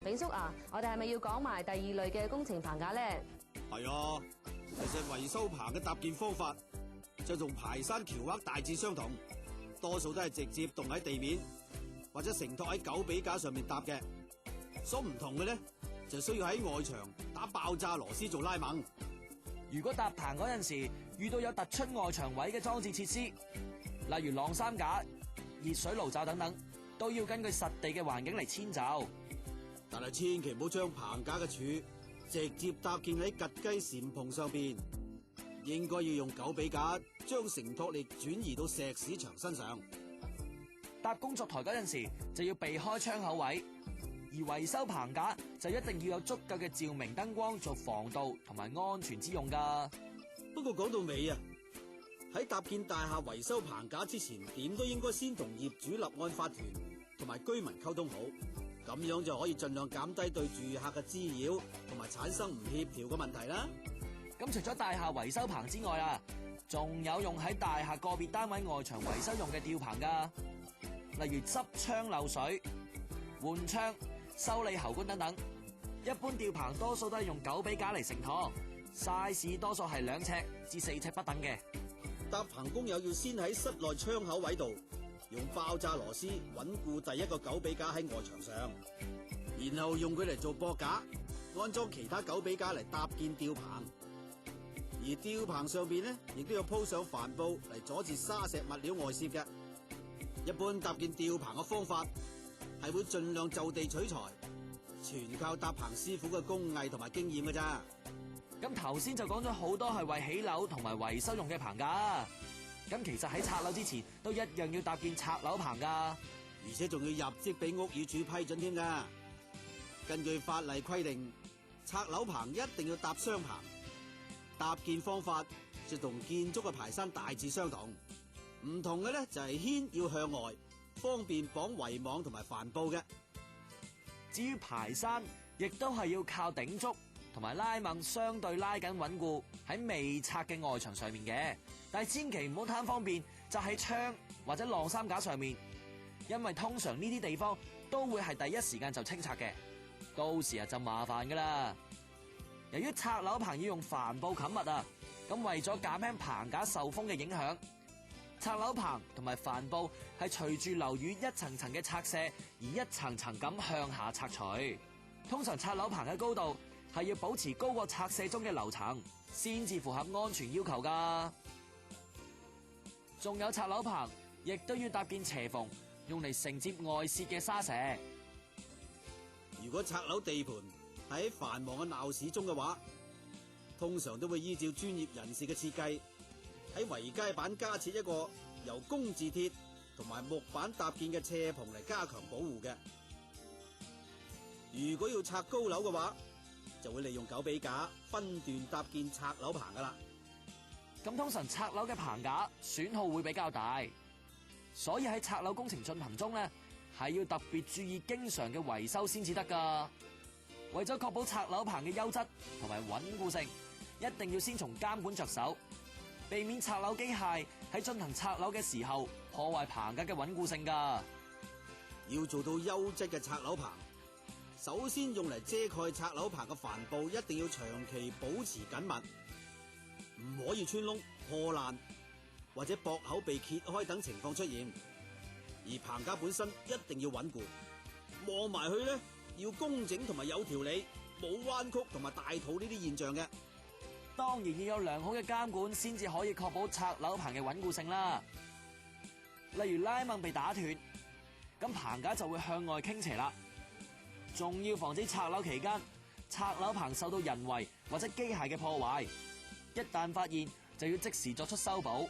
炳叔啊，我哋係咪要講埋第二類嘅工程棚架咧？係啊，其實維修棚嘅搭建方法就同排山橋額大致相同，多數都係直接棟喺地面或者承托喺狗臂架上面搭嘅。所唔同嘅咧，就需要喺外牆打爆炸螺絲做拉掹。如果搭棚嗰陣時遇到有突出外牆位嘅裝置設施，例如晾衫架、熱水爐罩等等，都要根據實地嘅環境嚟遷就。但係千祈唔好將棚架嘅柱直接搭建喺吉雞簷篷上邊，應該要用狗臂架將承托力轉移到石屎牆身上。搭工作台嗰陣時就要避開窗口位，而維修棚架就一定要有足夠嘅照明燈光做防盜同埋安全之用噶。不過講到尾啊，喺搭建大廈維修棚架之前，點都應該先同業主立案法團同埋居民溝通好，咁樣就可以盡量減低對住客嘅滋擾同埋產生唔協調嘅問題啦。咁除咗大廈維修棚之外啊，仲有用喺大廈個別單位外牆維修用嘅吊棚噶，例如執窗漏水、換窗、修理喉管等等。一般吊棚多數都係用狗臂架嚟承托，size 多數係2尺至4尺不等嘅。搭棚工友要先喺室內窗口位度用爆炸螺絲穩固第一個狗臂架喺外牆上，然後用佢嚟做駁架，安裝其他狗臂架嚟搭建吊棚。而吊棚上邊呢，亦都要鋪上帆布嚟阻止沙石物料外洩嘅。一般搭建吊棚嘅方法係會盡量就地取材，全靠搭棚師傅嘅工藝同埋經驗㗎咋。咁頭先就講咗好多係為起樓同埋維修用嘅棚架，咁其實喺拆樓之前都一樣要搭建拆樓棚噶，而且仲要入則俾屋宇署批准添噶。根據法例規定，拆樓棚一定要搭雙棚，搭建方法就同建築嘅排山大致相同，唔同嘅咧就係軒要向外，方便綁圍網同埋帆布嘅。至於排山，亦都係要靠頂竹同埋拉掹相對拉緊穩固喺未拆嘅外牆上面嘅，但係千祈唔好貪方便，就喺窗或者晾衫架上面，因為通常呢啲地方都會係第一時間就清拆嘅，到時啊就麻煩噶啦。由於拆樓棚要用帆布冚密啊，咁為咗減輕棚架受風嘅影響，拆樓棚同埋帆布係隨住樓宇一層層嘅拆卸而一層層咁向下拆除。通常拆樓棚嘅高度係要保持高過拆卸中嘅樓層，先至符合安全要求噶。仲有拆樓棚亦都要搭建斜縫，用嚟承接外泄嘅沙石。如果拆樓地盤喺繁忙嘅鬧市中嘅話，通常都會依照專業人士嘅設計，喺圍街板加設一個由工字鐵同埋木板搭建嘅斜棚嚟加強保護嘅。如果要拆高樓嘅話，就會利用狗臂架分段搭建拆樓棚噶啦。咁通常拆樓嘅棚架損耗會比較大，所以喺拆樓工程進行中呢，係要特別注意經常嘅維修先至得噶。為咗確保拆樓棚嘅優質同埋穩固性，一定要先從監管着手，避免拆樓機械喺進行拆樓嘅時候破壞棚架嘅穩固性噶。要做到優質嘅拆樓棚，首先用嚟遮蓋拆樓棚嘅帆布一定要長期保持緊密，唔可以穿窿、破爛或者駁口被揭開等情況出現。而棚架本身一定要穩固，望埋去呢，要工整同埋有條理，冇彎曲同埋大肚呢啲現象嘅。當然要有良好嘅監管，先至可以確保拆樓棚嘅穩固性啦。例如拉掹被打斷，咁棚架就會向外傾斜啦。仲要防止拆樓期間拆樓棚受到人為或者機械嘅破壞，一旦發現就要即時作出修補。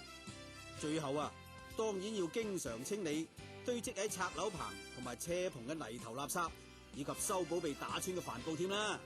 最後啊，當然要經常清理堆積喺拆樓棚同埋斜棚嘅泥頭垃圾，以及修補被打穿嘅帆布添啦。